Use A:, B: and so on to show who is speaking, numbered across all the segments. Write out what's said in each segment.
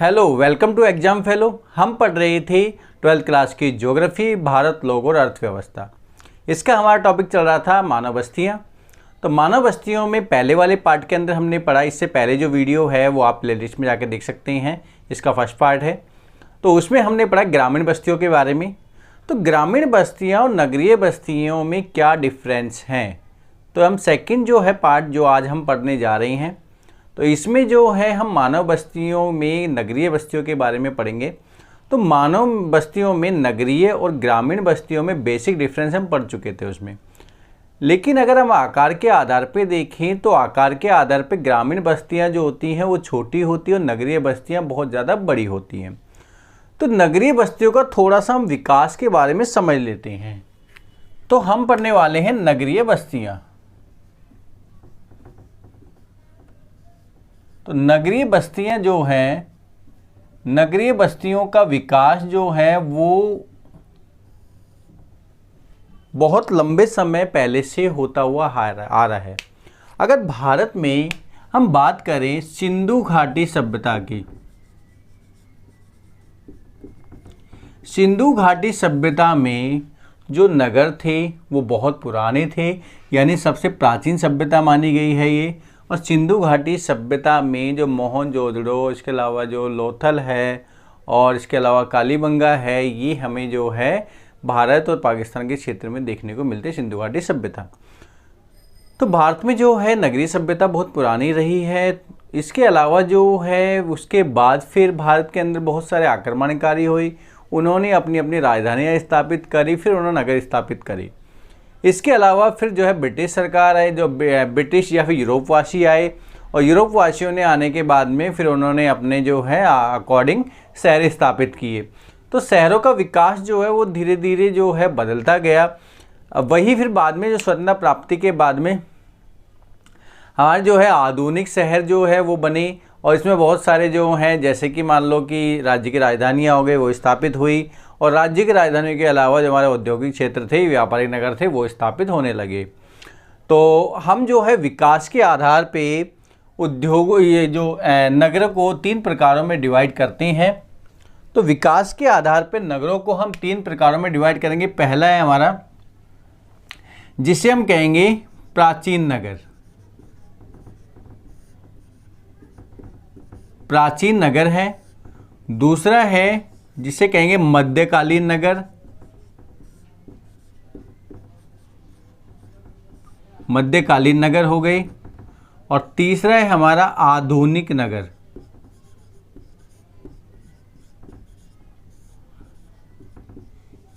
A: Hello, welcome to exam fellow. हम पढ़ रहे थे 12th क्लास की ज्योग्राफी, भारत, लोग और अर्थव्यवस्था। इसका हमारा टॉपिक चल रहा था मानव बस्तियाँ। तो मानव बस्तियों में पहले वाले पार्ट के अंदर हमने पढ़ा, इससे पहले जो वीडियो है वो आप प्लेलिस्ट में जाके देख सकते हैं, इसका फर्स्ट पार्ट है। तो उसमें हमने पढ़ा ग्रामीण बस्तियों के बारे में। तो ग्रामीण बस्तियाँ और नगरीय बस्तियों में क्या डिफरेंस हैं, तो हम सेकंड जो है पार्ट जो आज हम पढ़ने जा रहे हैं, तो इसमें जो है हम मानव बस्तियों में नगरीय बस्तियों के बारे में पढ़ेंगे। तो मानव बस्तियों में नगरीय और ग्रामीण बस्तियों में बेसिक डिफरेंस हम पढ़ चुके थे उसमें। लेकिन अगर हम आकार के आधार पे देखें तो आकार के आधार पे ग्रामीण बस्तियां जो होती हैं वो छोटी होती हैं और नगरीय बस्तियां बहुत ज़्यादा बड़ी होती हैं। तो नगरीय बस्तियों का थोड़ा सा हम विकास के बारे में समझ लेते हैं। तो हम पढ़ने वाले हैं नगरीय बस्तियां। तो नगरीय बस्तियां जो हैं, नगरीय बस्तियों का विकास जो है वो बहुत लंबे समय पहले से होता हुआ आ रहा है। अगर भारत में हम बात करें सिंधु घाटी सभ्यता की, सिंधु घाटी सभ्यता में जो नगर थे वो बहुत पुराने थे, यानी सबसे प्राचीन सभ्यता मानी गई है ये। और सिंधु घाटी सभ्यता में जो मोहनजोदड़ो, इसके अलावा जो लोथल है और इसके अलावा कालीबंगा है, ये हमें जो है भारत और पाकिस्तान के क्षेत्र में देखने को मिलते सिंधु घाटी सभ्यता। तो भारत में जो है नगरीय सभ्यता बहुत पुरानी रही है। इसके अलावा जो है उसके बाद फिर भारत के अंदर बहुत सारे आक्रमणकारी हुए, उन्होंने अपनी अपनी राजधानियाँ स्थापित करी, फिर उन्होंने नगर स्थापित करी। इसके अलावा फिर जो है ब्रिटिश सरकार आए, जो ब्रिटिश या फिर यूरोपवासी आए, और यूरोपवासियों ने आने के बाद में फिर उन्होंने अपने जो है अकॉर्डिंग शहर स्थापित किए। तो शहरों का विकास जो है वो धीरे धीरे जो है बदलता गया। वही फिर बाद में जो स्वतंत्रता प्राप्ति के बाद में हमारे जो है आधुनिक शहर जो है वो बने, और इसमें बहुत सारे जो हैं, जैसे कि मान लो कि राज्य की राजधानियाँ हो गई वो स्थापित हुई, और राज्य की राजधानी के अलावा जो हमारे औद्योगिक क्षेत्र थे, व्यापारिक नगर थे, वो स्थापित होने लगे। तो हम जो है विकास के आधार पे उद्योग, ये जो नगर को 3 प्रकारों में डिवाइड करते हैं। तो विकास के आधार पे नगरों को हम 3 प्रकारों में डिवाइड करेंगे। पहला है हमारा, जिसे हम कहेंगे प्राचीन नगर। प्राचीन नगर है। दूसरा है जिसे कहेंगे मध्यकालीन नगर। मध्यकालीन नगर हो गए। और तीसरा है हमारा आधुनिक नगर।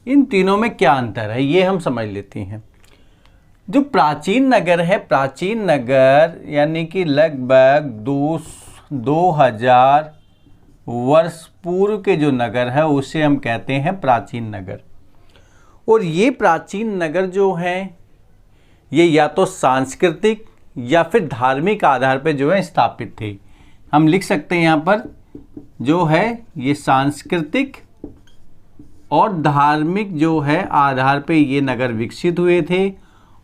A: इन तीनों में क्या अंतर है ये हम समझ लेते हैं। जो प्राचीन नगर है, प्राचीन नगर यानी कि लगभग 2000 वर्ष पूर्व के जो नगर है उसे हम कहते हैं प्राचीन नगर। और ये प्राचीन नगर जो हैं ये या तो सांस्कृतिक या फिर धार्मिक आधार पे जो है स्थापित थे। हम लिख सकते हैं यहाँ पर जो है ये सांस्कृतिक और धार्मिक जो है आधार पे ये नगर विकसित हुए थे।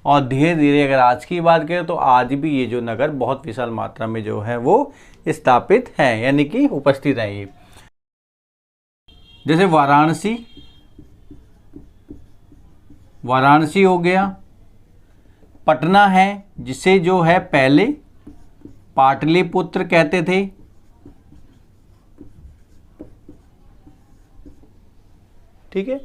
A: और धीरे धीरे अगर आज की बात करें तो आज भी ये जो नगर बहुत विशाल मात्रा में जो है वो स्थापित हैं, यानी कि उपस्थित हैं ये। जैसे वाराणसी, वाराणसी हो गया। पटना है, जिसे जो है पहले पाटलिपुत्र कहते थे। ठीक है,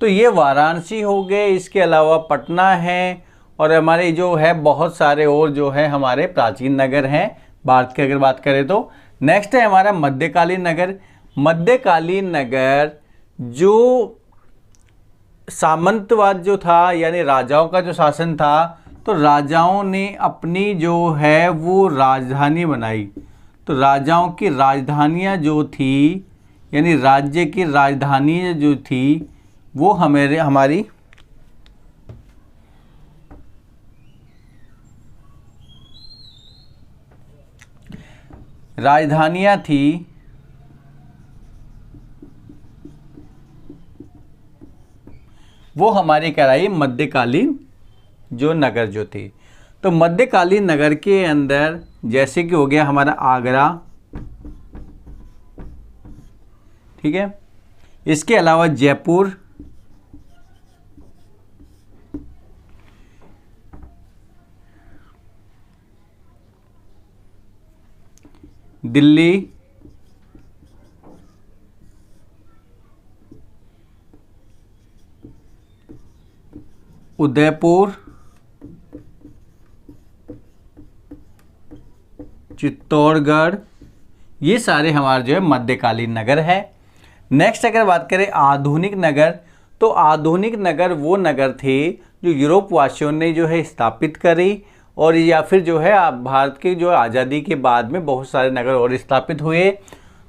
A: तो ये वाराणसी हो गए। इसके अलावा पटना है, और हमारे जो है बहुत सारे और जो है हमारे प्राचीन नगर हैं भारत की अगर बात करें तो। नेक्स्ट है हमारा मध्यकालीन नगर। मध्यकालीन नगर जो सामंतवाद जो था, यानी राजाओं का जो शासन था, तो राजाओं ने अपनी जो है वो राजधानी बनाई। तो राजाओं की राजधानियाँ जो थी, यानी राज्य की राजधानी जो थी वो हमारी राजधानियाँ थी, वो हमारी कहलाई मध्यकालीन जो नगर जो थे। तो मध्यकालीन नगर के अंदर जैसे कि हो गया हमारा आगरा, ठीक है। इसके अलावा जयपुर, दिल्ली, उदयपुर, चित्तौड़गढ़, ये सारे हमारे जो है मध्यकालीन नगर है। नेक्स्ट अगर बात करें आधुनिक नगर, तो आधुनिक नगर वो नगर थे जो यूरोप वासियों ने जो है स्थापित करी, और या फिर जो है भारत के जो आज़ादी के बाद में बहुत सारे नगर और स्थापित हुए,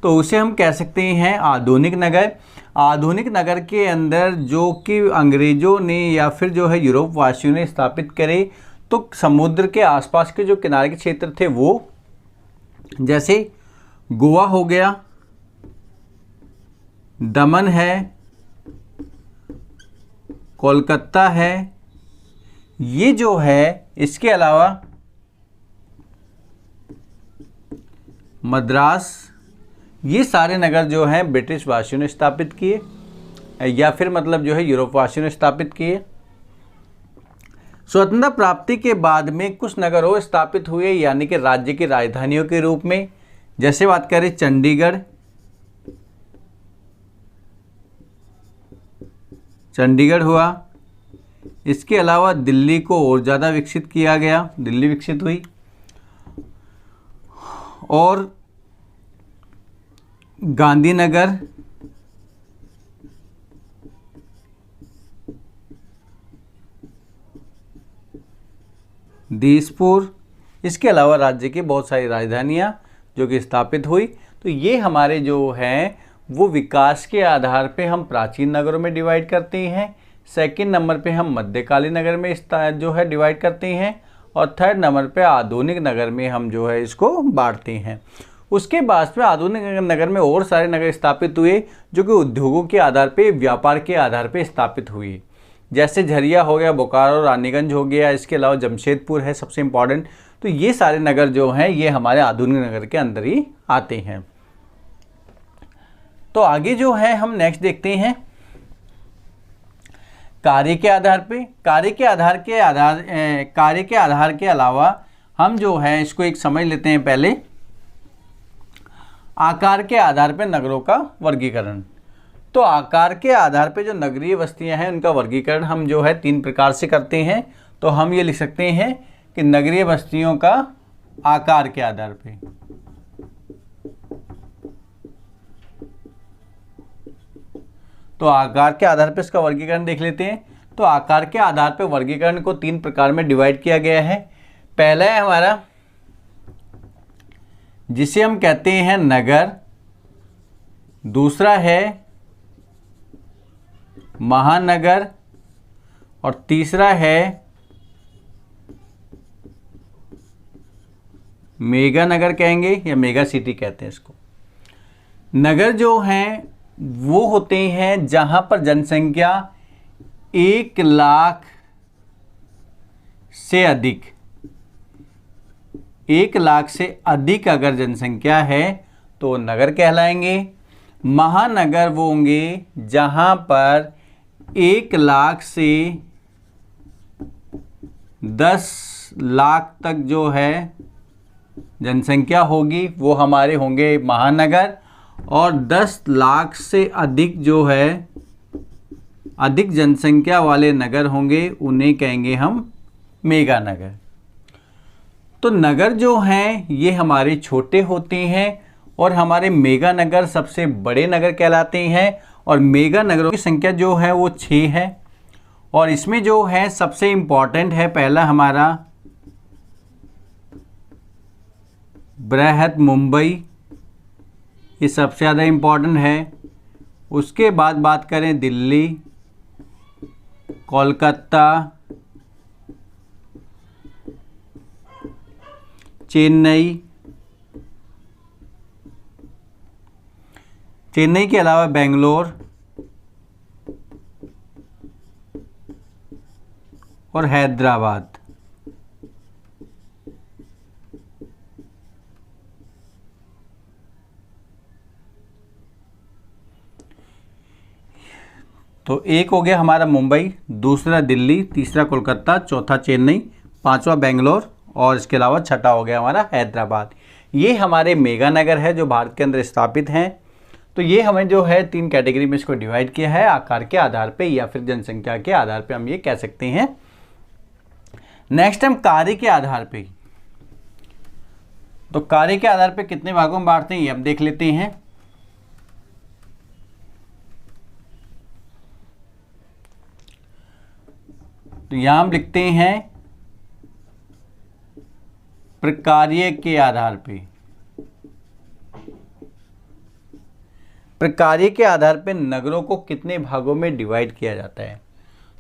A: तो उसे हम कह सकते हैं आधुनिक नगर। आधुनिक नगर के अंदर जो कि अंग्रेज़ों ने या फिर जो है यूरोप वासियों ने स्थापित करे, तो समुद्र के आसपास के जो किनारे के क्षेत्र थे वो, जैसे गोवा हो गया, दमन है, कोलकाता है, ये जो है, इसके अलावा मद्रास, ये सारे नगर जो हैं ब्रिटिश वासियों ने स्थापित किए, या फिर मतलब जो है यूरोप वासियों ने स्थापित किए। स्वतंत्रता प्राप्ति के बाद में कुछ नगर और स्थापित हुए, यानी कि राज्य की राजधानियों के रूप में। जैसे बात करें चंडीगढ़, चंडीगढ़ हुआ। इसके अलावा दिल्ली को और ज़्यादा विकसित किया गया, दिल्ली विकसित हुई। और गांधीनगर, दिसपुर, इसके अलावा राज्य की बहुत सारी राजधानियाँ जो कि स्थापित हुई। तो ये हमारे जो हैं वो विकास के आधार पे हम प्राचीन नगरों में डिवाइड करते हैं। सेकंड नंबर पे हम मध्यकालीन नगर में जो है डिवाइड करते हैं, और थर्ड नंबर पे आधुनिक नगर में हम जो है इसको बांटते हैं। उसके बाद में आधुनिक नगर में और सारे नगर स्थापित हुए जो कि उद्योगों के आधार पे, व्यापार के आधार पे स्थापित हुए। जैसे झरिया हो गया, बोकारो, रानीगंज हो गया, इसके अलावा जमशेदपुर है सबसे इम्पॉर्टेंट। तो ये सारे नगर जो हैं ये हमारे आधुनिक नगर के अंदर ही आते हैं। तो आगे जो है हम नेक्स्ट देखते हैं कार्य के आधार पे। कार्य के आधार के अलावा हम जो है इसको एक समझ लेते हैं पहले, आकार के आधार पे नगरों का वर्गीकरण। तो आकार के आधार पे जो नगरीय बस्तियां हैं उनका वर्गीकरण हम जो है 3 प्रकार से करते हैं। तो हम ये लिख सकते हैं कि नगरीय बस्तियों का आकार के आधार पे, तो आकार के आधार पे इसका वर्गीकरण देख लेते हैं। तो आकार के आधार पे वर्गीकरण को 3 प्रकार में डिवाइड किया गया है। पहला है हमारा जिसे हम कहते हैं नगर, दूसरा है महानगर, और तीसरा है मेगा नगर कहेंगे या मेगा सिटी कहते हैं इसको। नगर जो हैं वो होते हैं जहां पर जनसंख्या 1 लाख से अधिक, 1 लाख से अधिक अगर जनसंख्या है तो नगर कहलाएंगे। महानगर वो होंगे जहां पर 1 लाख से 10 लाख तक जो है जनसंख्या होगी, वो हमारे होंगे महानगर। और 10 लाख से अधिक जो है अधिक जनसंख्या वाले नगर होंगे, उन्हें कहेंगे हम मेगा नगर। तो नगर जो हैं ये हमारे छोटे होते हैं, और हमारे मेगा नगर सबसे बड़े नगर कहलाते हैं। और मेगा नगरों की संख्या जो है वो 6 है। और इसमें जो है सबसे इम्पॉर्टेंट है पहला हमारा बृहत मुंबई, ये सबसे ज़्यादा इम्पॉर्टेंट है। उसके बाद बात करें दिल्ली, कोलकाता, चेन्नई, चेन्नई के अलावा बेंगलोर और हैदराबाद। तो एक हो गया हमारा मुंबई, दूसरा दिल्ली, तीसरा कोलकाता, चौथा चेन्नई, पांचवा बेंगलोर और इसके अलावा छठा हो गया हमारा हैदराबाद। ये हमारे मेगा नगर है जो भारत के अंदर स्थापित हैं। तो ये हमें जो है 3 कैटेगरी में इसको डिवाइड किया है, आकार के आधार पे या फिर जनसंख्या के आधार पे हम ये कह सकते हैं। नेक्स्ट हम कार्य के आधार पे, तो कार्य के आधार पे कितने भागों में बांटते हैं ये अब देख लेते हैं। तो यहां हम लिखते हैं प्रकार्य के आधार पे। प्रकार्य के आधार पे नगरों को कितने भागों में डिवाइड किया जाता है।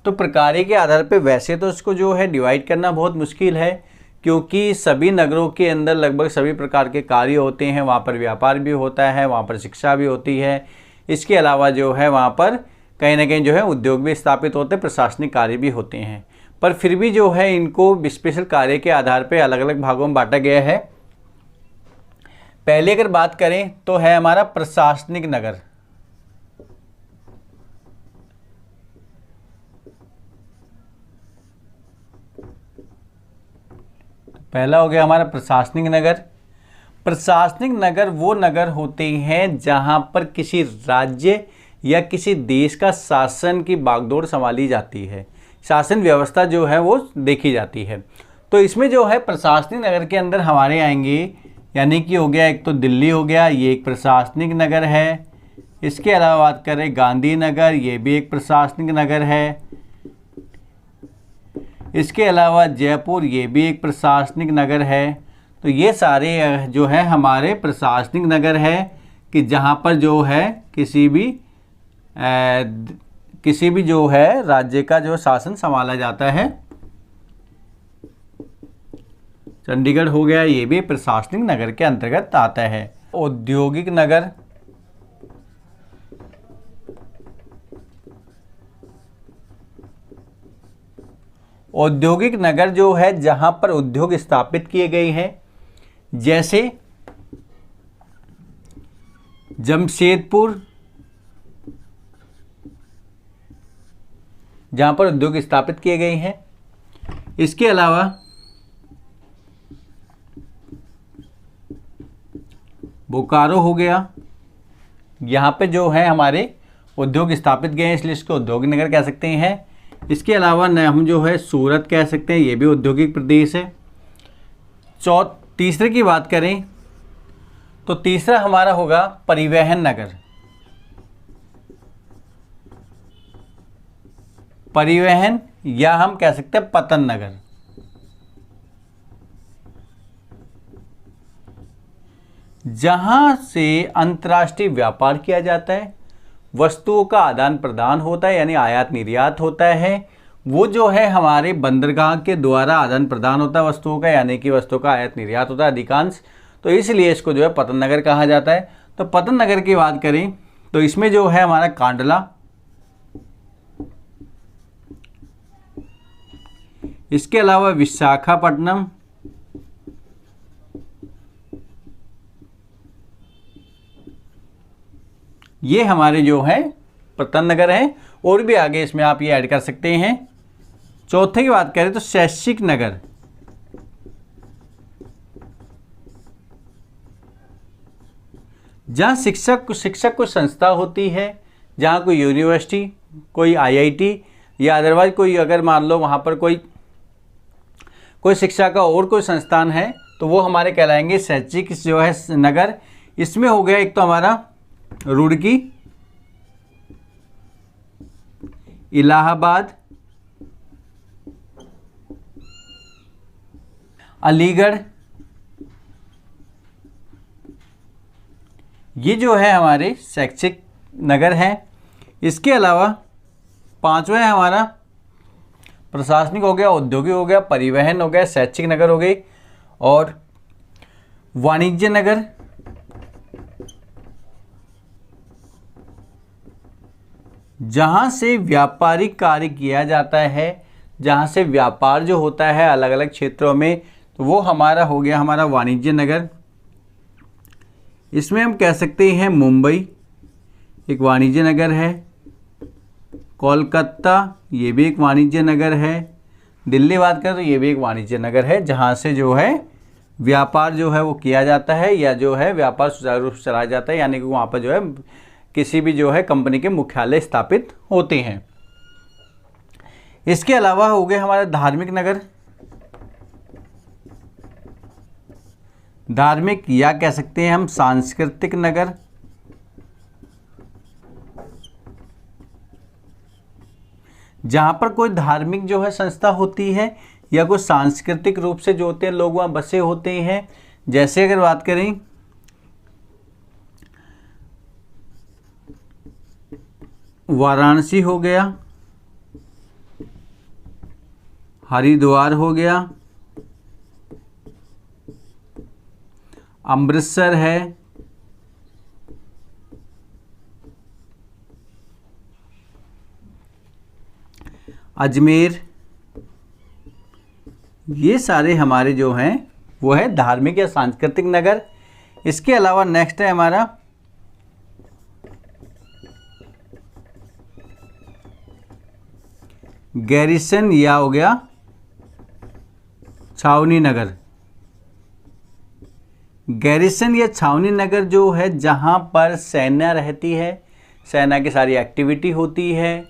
A: तो प्रकार्य के आधार पे वैसे तो इसको जो है डिवाइड करना बहुत मुश्किल है, क्योंकि सभी नगरों के अंदर लगभग सभी प्रकार के कार्य होते हैं। वहाँ पर व्यापार भी होता है, वहाँ पर शिक्षा भी होती है, इसके अलावा जो है वहाँ पर कहीं ना कहीं जो है उद्योग भी स्थापित होते हैं, प्रशासनिक कार्य भी होते हैं। पर फिर भी जो है इनको स्पेशल कार्य के आधार पे अलग अलग भागों में बांटा गया है। पहले अगर बात करें तो है हमारा प्रशासनिक नगर। पहला हो गया हमारा प्रशासनिक नगर। प्रशासनिक नगर वो नगर होते हैं जहां पर किसी राज्य या किसी देश का शासन की बागडोर संभाली जाती है, शासन व्यवस्था जो है वो देखी जाती है। तो इसमें जो है प्रशासनिक नगर के अंदर हमारे आएंगे, यानी कि हो गया एक तो दिल्ली हो गया, ये एक प्रशासनिक नगर है। इसके अलावा बात करें गांधीनगर, ये भी एक प्रशासनिक नगर है। इसके अलावा जयपुर, ये भी एक प्रशासनिक नगर है। तो ये सारे जो है हमारे प्रशासनिक नगर है कि जहाँ पर जो है किसी भी जो है राज्य का जो शासन संभाला जाता है। चंडीगढ़ हो गया, ये भी प्रशासनिक नगर के अंतर्गत आता है। औद्योगिक नगर, औद्योगिक नगर जो है जहां पर उद्योग स्थापित किए गए हैं, जैसे जमशेदपुर, जहां पर उद्योग स्थापित किए गए हैं। इसके अलावा बोकारो हो गया, यहाँ पे जो है हमारे उद्योग स्थापित गए हैं, इसलिए इसको औद्योगिक नगर कह सकते हैं। इसके अलावा हम जो है सूरत कह सकते हैं, ये भी औद्योगिक प्रदेश है। तीसरे की बात करें तो तीसरा हमारा होगा परिवहन नगर। परिवहन या हम कह सकते हैं पतन नगर। जहां से अंतर्राष्ट्रीय व्यापार किया जाता है, वस्तुओं का आदान प्रदान होता है, यानी आयात निर्यात होता है। वो जो है हमारे बंदरगाह के द्वारा आदान प्रदान होता है वस्तुओं का, यानी कि वस्तुओं का आयात निर्यात होता है अधिकांश। तो इसलिए इसको जो है पतन नगर कहा जाता है। तो पतन नगर की बात करें तो इसमें जो है हमारा कांडला, इसके अलावा विशाखापट्टनम, ये हमारे जो है पतन नगर है। और भी आगे इसमें आप ये ऐड कर सकते हैं। चौथे की बात करें तो शैक्षिक नगर, जहाँ शिक्षक कोई संस्था होती है, जहाँ कोई यूनिवर्सिटी, कोई आईआईटी या अदरवाइज कोई अगर मान लो वहाँ पर कोई शिक्षा का और कोई संस्थान है, तो वो हमारे कहलाएंगे शैक्षिक जो है नगर। इसमें हो गया एक तो हमारा रुड़की, इलाहाबाद, अलीगढ़, ये जो है हमारे शैक्षिक नगर हैं। इसके अलावा पांचवा है हमारा प्रशासनिक हो गया, औद्योगिक हो गया, परिवहन हो गया, शैक्षिक नगर हो गई और वाणिज्य नगर। जहाँ से व्यापारिक कार्य किया जाता है, जहाँ से व्यापार जो होता है अलग अलग क्षेत्रों में, तो वो हमारा हो गया हमारा वाणिज्य नगर। इसमें हम कह सकते हैं मुंबई एक वाणिज्य नगर है, कोलकाता ये भी एक वाणिज्य नगर है। दिल्ली बात करें तो ये भी एक वाणिज्य नगर है, जहाँ से जो है व्यापार जो है वो किया जाता है, या जो है व्यापार सुचारू रूप से चलाया जाता है, यानी कि वहाँ पर जो है किसी भी जो है कंपनी के मुख्यालय स्थापित होते हैं। इसके अलावा हो गए हमारे धार्मिक नगर। धार्मिक या कह सकते हैं हम सांस्कृतिक नगर। जहाँ पर कोई धार्मिक जो है संस्था होती है या कोई सांस्कृतिक रूप से जो होते हैं लोग वहाँ बसे होते हैं। जैसे अगर बात करें वाराणसी हो गया, हरिद्वार हो गया, अमृतसर है, अजमेर, ये सारे हमारे जो हैं वो है धार्मिक या सांस्कृतिक नगर। इसके अलावा नेक्स्ट है हमारा गैरिसन या हो गया छावनी नगर। गैरिसन या छावनी नगर जो है जहाँ पर सेना रहती है, सेना की सारी एक्टिविटी होती है,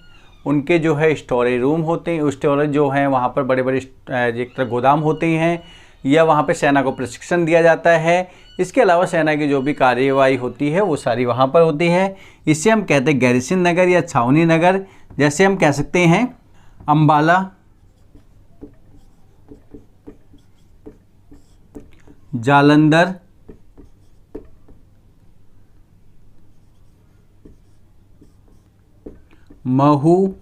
A: उनके जो है स्टोरेज रूम होते हैं, स्टोरेज जो है वहाँ पर बड़े बड़े एक तरह गोदाम होते हैं, या वहाँ पे सेना को प्रशिक्षण दिया जाता है। इसके अलावा सेना की जो भी कार्यवाही होती है वो सारी वहाँ पर होती है। इसे हम कहते हैं गैरिसन नगर या छावनी नगर। जैसे हम कह सकते हैं अंबाला, जालंधर, महू,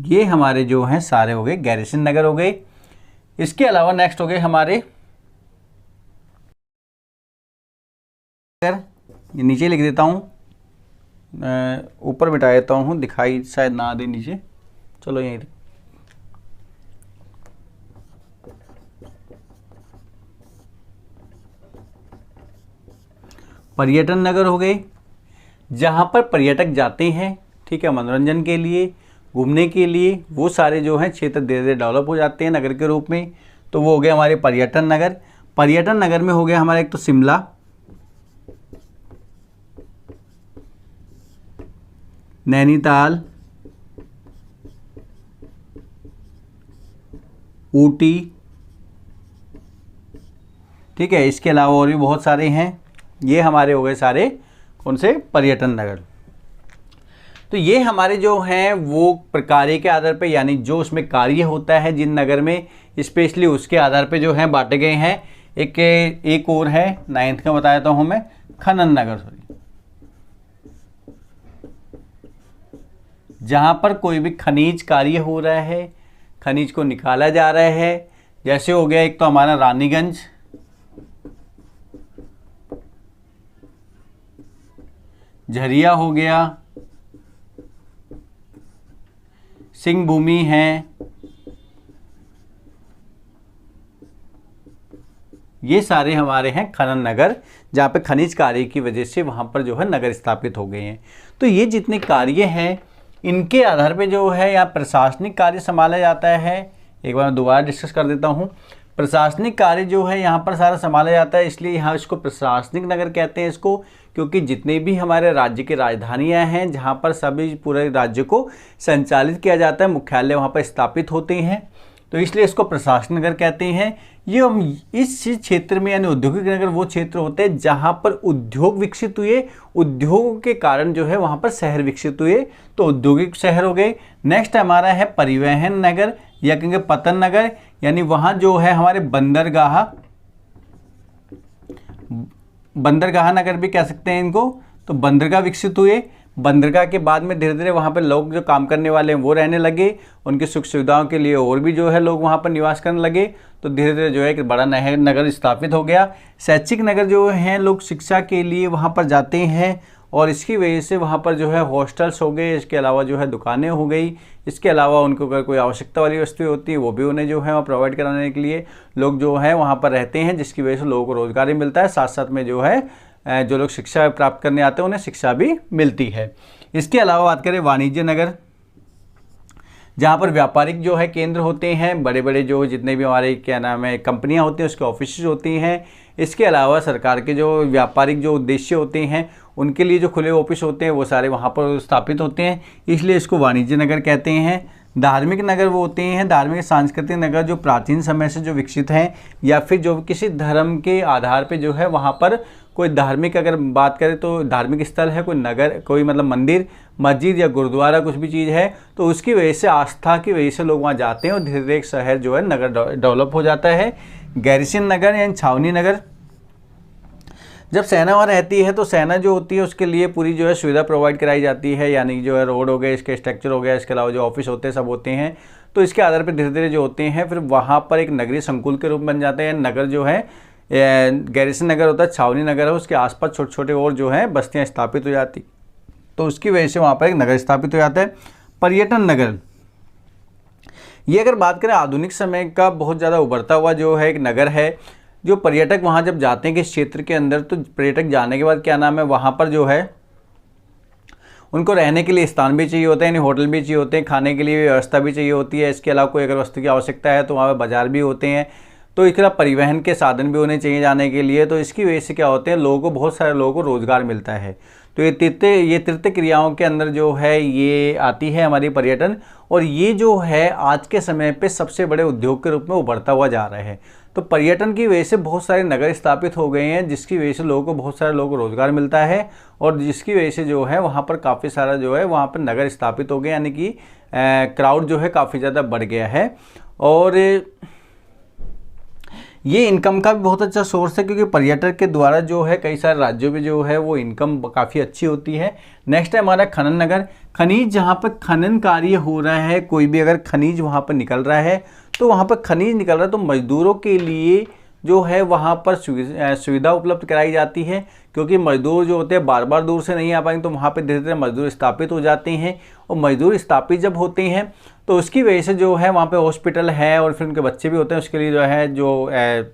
A: ये हमारे जो हैं सारे हो गए गैरिसन नगर हो गए। इसके अलावा नेक्स्ट हो गए हमारे, ये नीचे लिख देता हूँ, ऊपर मिटा देता हूँ, दिखाई शायद ना दे नीचे, चलो यहीं पर्यटन नगर हो गए, जहाँ पर पर्यटक जाते हैं, ठीक है, मनोरंजन के लिए, घूमने के लिए। वो सारे जो हैं क्षेत्र धीरे धीरे डेवलप हो जाते हैं नगर के रूप में, तो वो हो गए हमारे पर्यटन नगर। पर्यटन नगर में हो गया हमारा एक तो शिमला, नैनीताल, ऊटी, ठीक है। इसके अलावा और भी बहुत सारे हैं। ये हमारे हो गए सारे कौन से पर्यटन नगर। तो ये हमारे जो हैं वो प्रकार के आधार पे, यानी जो उसमें कार्य होता है जिन नगर में, स्पेशली उसके आधार पे जो है बांटे गए हैं। एक और है 9th का बताया था हूँ मैं, खनन नगर, सॉरी, जहाँ पर कोई भी खनिज कार्य हो रहा है, खनिज को निकाला जा रहा है। जैसे हो गया एक तो हमारा रानीगंज, झरिया हो गया, सिंह भूमि है, ये सारे हमारे हैं खनन नगर, जहाँ पे खनिज कार्य की वजह से वहाँ पर जो है नगर स्थापित हो गए हैं। तो ये जितने कार्य हैं इनके आधार पे जो है यहाँ प्रशासनिक कार्य संभाला जाता है। एक बार दोबारा डिस्कस कर देता हूँ। प्रशासनिक कार्य जो है यहाँ पर सारा संभाला जाता है, इसलिए यहाँ इसको प्रशासनिक नगर कहते हैं इसको, क्योंकि जितने भी हमारे राज्य की राजधानियाँ हैं जहाँ पर सभी पूरे राज्य को संचालित किया जाता है, मुख्यालय वहाँ पर स्थापित होते हैं, तो इसलिए इसको प्रशासनिक नगर कहते हैं। ये हम इस क्षेत्र में, यानी औद्योगिक नगर वो क्षेत्र होते हैं जहाँ पर उद्योग विकसित हुए, उद्योग के कारण जो है वहाँ पर शहर विकसित हुए, तो औद्योगिक शहर हो गए। नेक्स्ट हमारा है परिवहन नगर या कहेंगे पतन नगर, यानी वहाँ जो है हमारे बंदरगाह नगर भी कह सकते हैं इनको। तो बंदरगाह विकसित हुए, बंदरगाह के बाद में धीरे धीरे वहाँ पर लोग जो काम करने वाले हैं वो रहने लगे, उनकी सुख सुविधाओं के लिए और भी जो है लोग वहाँ पर निवास करने लगे, तो धीरे धीरे जो है एक बड़ा नगर स्थापित हो गया। शैक्षिक नगर जो हैं, लोग शिक्षा के लिए वहाँ पर जाते हैं और इसकी वजह से वहाँ पर जो है हॉस्टल्स हो गए, इसके अलावा जो है दुकानें हो गई, इसके अलावा उनको अगर कोई आवश्यकता वाली वस्तुएं होती है वो भी उन्हें जो है वहाँ प्रोवाइड कराने के लिए लोग जो है वहाँ पर रहते हैं, जिसकी वजह से लोगों को रोज़गार भी मिलता है, साथ साथ में जो है जो लोग शिक्षा प्राप्त करने आते हैं उन्हें शिक्षा भी मिलती है। इसके अलावा बात करें वाणिज्य नगर, जहाँ पर व्यापारिक जो है केंद्र होते हैं, बड़े बड़े जो जितने भी हमारे क्या नाम है कंपनियाँ होती हैं उसके ऑफिस होती हैं। इसके अलावा सरकार के जो व्यापारिक जो उद्देश्य होते हैं उनके लिए जो खुले ऑफिस होते हैं वो सारे वहाँ पर स्थापित होते हैं, इसलिए इसको वाणिज्य नगर कहते हैं। धार्मिक नगर वो होते हैं, धार्मिक सांस्कृतिक नगर जो प्राचीन समय से जो विकसित हैं या फिर जो किसी धर्म के आधार पे जो है वहाँ पर कोई धार्मिक, अगर बात करें तो धार्मिक स्थल है, कोई नगर, कोई मतलब मंदिर, मस्जिद या गुरुद्वारा कुछ भी चीज़ है तो उसकी वजह से, आस्था की वजह से लोग वहाँ जाते हैं और धीरे धीरे एक शहर जो है नगर डेवलप हो जाता है। गैरिसन नगर यानी छावनी नगर, जब सेना वहाँ रहती है तो सेना जो होती है उसके लिए पूरी जो है सुविधा प्रोवाइड कराई जाती है, यानी जो है रोड हो गए, इसके स्ट्रक्चर हो गया, इसके अलावा जो ऑफिस होते हैं सब होते हैं। तो इसके आधार पर धीरे धीरे जो होते हैं फिर वहाँ पर एक नगरीय संकुल के रूप में बन जाते हैं। नगर जो है गैरिसन नगर होता है, छावनी नगर है, उसके आसपास छोटे छोटे और जो है बस्तियाँ स्थापित हो जाती, तो उसकी वजह से वहाँ पर एक नगर स्थापित हो जाता है। पर्यटन नगर, ये अगर बात करें आधुनिक समय का बहुत ज़्यादा उभरता हुआ जो है एक नगर है। जो पर्यटक वहाँ जब जाते हैं किस क्षेत्र के अंदर, तो पर्यटक जाने के बाद क्या नाम है वहाँ पर जो है उनको रहने के लिए स्थान भी चाहिए होता है, यानी होटल भी चाहिए होते हैं, खाने के लिए व्यवस्था भी चाहिए होती है। इसके अलावा कोई अगर वस्तु की आवश्यकता है तो वहाँ पर बाजार भी होते हैं, तो इसके अलावा परिवहन के साधन भी होने चाहिए जाने के लिए। तो इसकी वजह से क्या होते हैं, लोगों को, बहुत सारे लोगों को रोज़गार मिलता है। तो ये तीर्थ क्रियाओं के अंदर जो है ये आती है हमारी पर्यटन, और ये जो है आज के समय पे सबसे बड़े उद्योग के रूप में उभरता हुआ जा रहा है। तो पर्यटन की वजह से बहुत सारे नगर स्थापित हो गए हैं, जिसकी वजह से लोगों को, बहुत सारे लोगों को रोज़गार मिलता है, और जिसकी वजह से जो है वहाँ पर काफ़ी सारा जो है वहाँ पर नगर स्थापित हो गए, यानी कि क्राउड जो है काफ़ी ज़्यादा बढ़ गया है। और ये इनकम का भी बहुत अच्छा सोर्स है, क्योंकि पर्यटक के द्वारा जो है कई सारे राज्यों में जो है वो इनकम काफ़ी अच्छी होती है। नेक्स्ट है हमारा खनन नगर, खनिज, जहाँ पर खनन कार्य हो रहा है, कोई भी अगर खनिज वहाँ पर निकल रहा है तो वहाँ पर खनिज निकल रहा है तो मजदूरों के लिए जो है वहाँ पर सुविधा उपलब्ध कराई जाती है, क्योंकि मजदूर जो होते हैं बार बार दूर से नहीं आ पाएंगे, तो वहाँ पे धीरे धीरे मजदूर स्थापित हो जाते हैं। और मजदूर स्थापित जब होते हैं तो उसकी वजह से जो है वहाँ पे हॉस्पिटल है और फिर उनके बच्चे भी होते हैं, उसके लिए जो है जो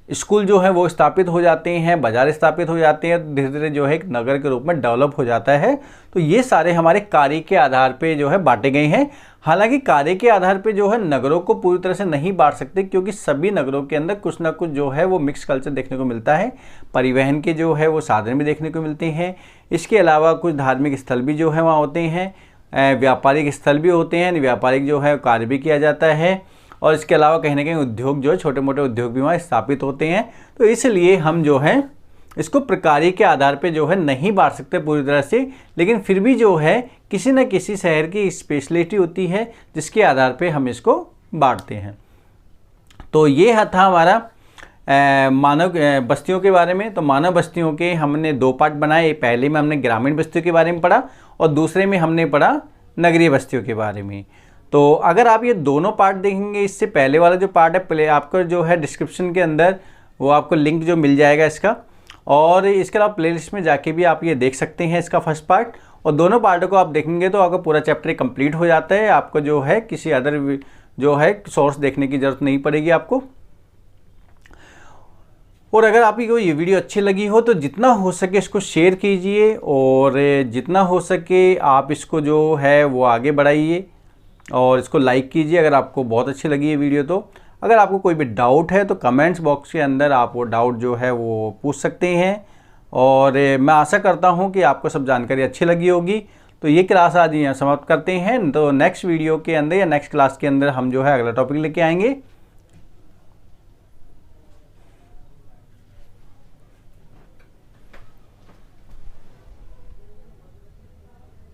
A: स्कूल जो है वो स्थापित हो जाते हैं, बाजार स्थापित हो जाते हैं, धीरे धीरे जो है एक नगर के रूप में डेवलप हो जाता है। तो ये सारे हमारे कार्य के आधार पे जो है बांटे गए हैं। हालांकि कार्य के आधार पे जो है नगरों को पूरी तरह से नहीं बांट सकते, क्योंकि सभी नगरों के अंदर कुछ ना कुछ जो है वो मिक्स कल्चर देखने को मिलता है। परिवहन के जो है वो साधन भी देखने को मिलते हैं, इसके अलावा कुछ धार्मिक स्थल भी जो है वहाँ होते हैं, व्यापारिक स्थल भी होते हैं, व्यापारिक जो है कार्य भी किया जाता है, और इसके अलावा कहीं ना कहीं उद्योग जो है, छोटे मोटे उद्योग भी वहाँ स्थापित होते हैं। तो इसलिए हम जो है इसको प्रकार्य के आधार पे जो है नहीं बांट सकते पूरी तरह से, लेकिन फिर भी जो है किसी न किसी शहर की स्पेशलिटी होती है जिसके आधार पे हम इसको बांटते हैं। तो ये था हमारा मानव बस्तियों के बारे में। तो मानव बस्तियों के हमने 2 पार्ट बनाए, पहले में हमने ग्रामीण बस्तियों के बारे में पढ़ा और दूसरे में हमने पढ़ा नगरीय बस्तियों के बारे में। तो अगर आप ये दोनों पार्ट देखेंगे, इससे पहले वाला जो पार्ट है आपको जो है डिस्क्रिप्शन के अंदर वो आपको लिंक जो मिल जाएगा इसका, और इसके अलावा प्लेलिस्ट में जाके भी आप ये देख सकते हैं इसका फर्स्ट पार्ट। और दोनों पार्टों को आप देखेंगे तो आपका पूरा चैप्टर कंप्लीट हो जाता है, आपको जो है किसी अदर जो है सोर्स देखने की ज़रूरत नहीं पड़ेगी आपको। और अगर आपको ये वीडियो अच्छी लगी हो तो जितना हो सके इसको शेयर कीजिए, और जितना हो सके आप इसको जो है वो आगे बढ़ाइए और इसको लाइक कीजिए अगर आपको बहुत अच्छी लगी ये वीडियो। तो अगर आपको कोई भी डाउट है तो कमेंट्स बॉक्स के अंदर आप वो डाउट जो है वो पूछ सकते हैं, और मैं आशा करता हूँ कि आपको सब जानकारी अच्छी लगी होगी। तो ये क्लास आज यहाँ समाप्त करते हैं, तो नेक्स्ट वीडियो के अंदर या नेक्स्ट क्लास के अंदर हम जो है अगला टॉपिक लेके आएंगे।